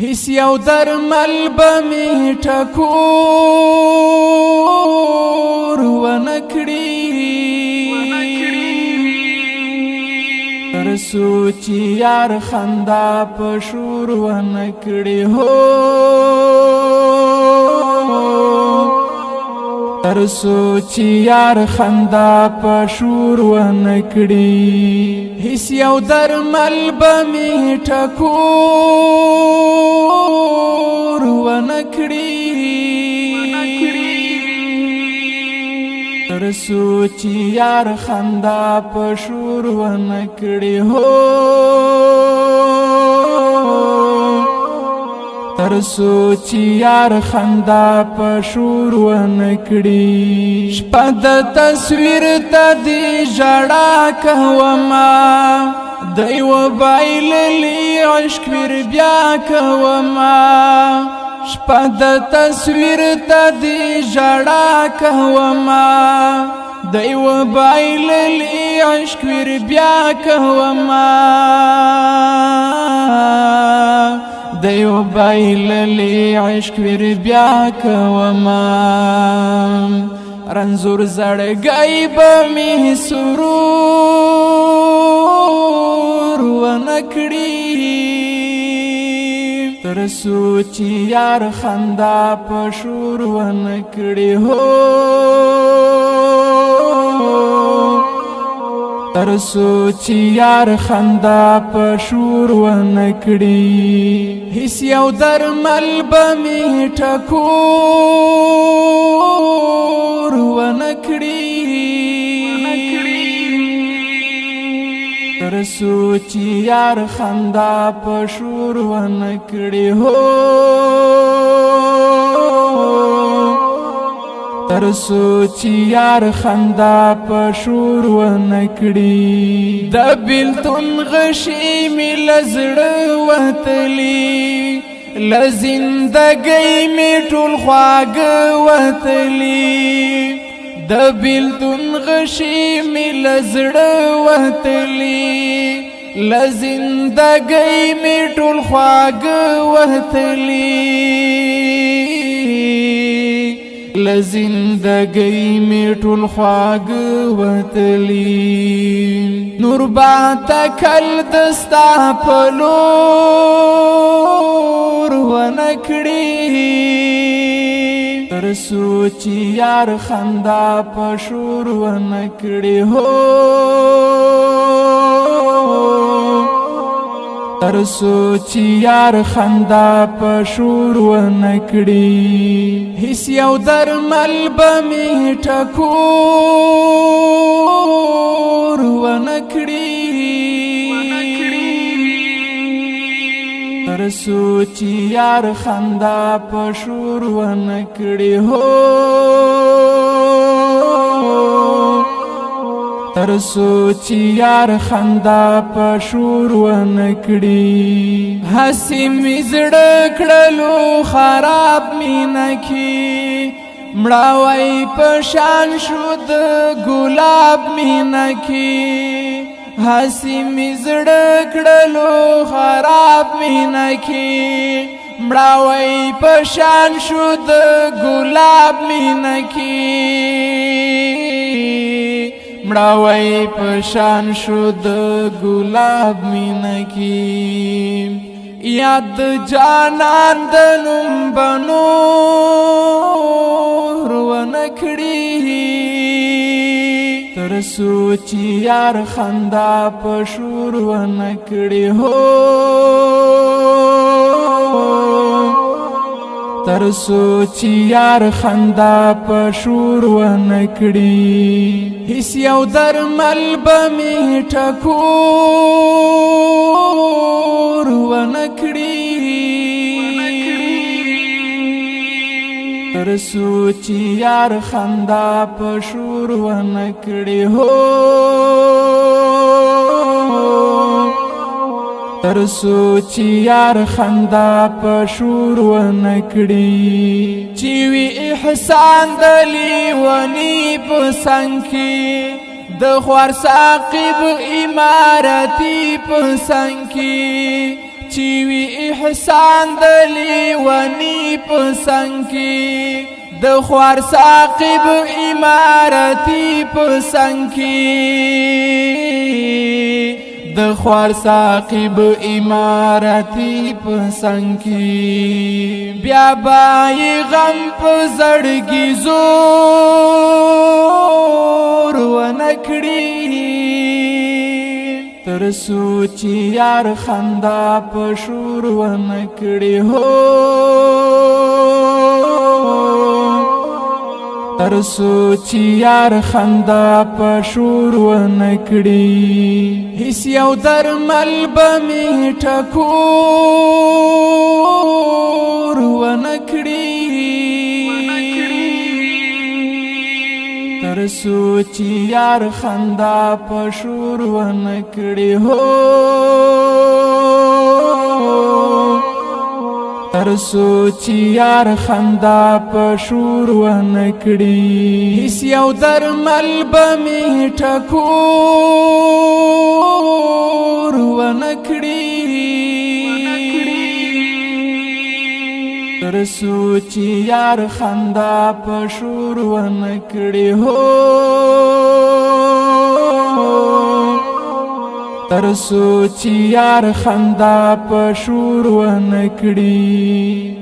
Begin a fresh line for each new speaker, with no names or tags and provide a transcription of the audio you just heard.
هیڅ یو درمل به می ټکور ونه کړي تر څو چې یار خندا په شور ونه کړي هو تر څو چې یار خندا په شور ونه کړي هیڅ یو درمل به می ټکور ونه کړي تر څو چې یار خندا په شور ونه کړي هو تر څو چې یار خندا په شور ونه کړي شپه د تصویر ته دې ژړا کومه د یوه بایللي عشق ور بیا کومه شپه د تصویر ته دې ژړا کومه د یوه بایللي عشق ور بیا کومه د یو بایللي عشق ور بیا کومه رنځور زړګی به مې سرور ونه کړي تر څو چې یار خندا په شور ونه کړي هو تر څو چې یار خندا په شور ونه کړي هیڅ یو درمل به می ټکور ونه کړي تر څو چې یار خندا په شور ونه کړي هو تر څو چې یار خندا په شور ونه کړي د بیلتون غشي مې له زړه وتلي له زندګۍ مې ټول خواږه وتلي د بیلتون غشي مې له زړه وتلي له زندګۍ مې ټول خواږه وتلي لزندگی می ټول خواږه وتلی نور با تکل دستا په لور ونه کړي تر څو چې یار خندا په شور ونه کړي هو تر څو چې یار خندا په شور ونه کړي هیڅ یو درمل به می ټکور ونه کړي تر څو چې یار خندا په شور ونه کړي هو تر څو چې یار خندا په شور ونه کړي هسې مې زړه کړلو خراب مینه کې مړاوی په شان شو د ګلاب مینه کې هسې مې زړه کړلو خراب مینه کې مړاوی په شان شو د ګلاب مینه کې مړاوی په شان شو د ګلاب مینه کې یاد جانان د نوم به نور ونه کړي تر څو چې یار خندا په شور ونه کړي هو تر څو چې یار خندا په شور ونه کړي هیڅ یو درمل به می ټکور ونه کړي تر څو چې یار خندا په شور ونه کړي هو تر څو چې یار خندا په شور ونه کړي چې وی احسان د لیونی په څنګ کې د خوار ساقب امارتي په څنګ کې چې وی احسان د لیونی په څنګ کې د خوار ساقب امارتي په څنګ کې د خوار ساقب امارتي په څنګ کې بیا بای غم په زړګي زور ونکړي تر سوچ یار خندا په شور ونکړي هو تر سوچ یار خندا په شور ونکړي هیڅ یو درمل به می ټکور ونکړي تر سوچ یار خندا په شور ونکړي هو تر سوچ یار خندا په شور ونکړي هیڅ یو درمل به می ټکور ونکړي تر سوچ یار خندا په شور ونکړي هو تر سوچ یار خندا په شور ونکړي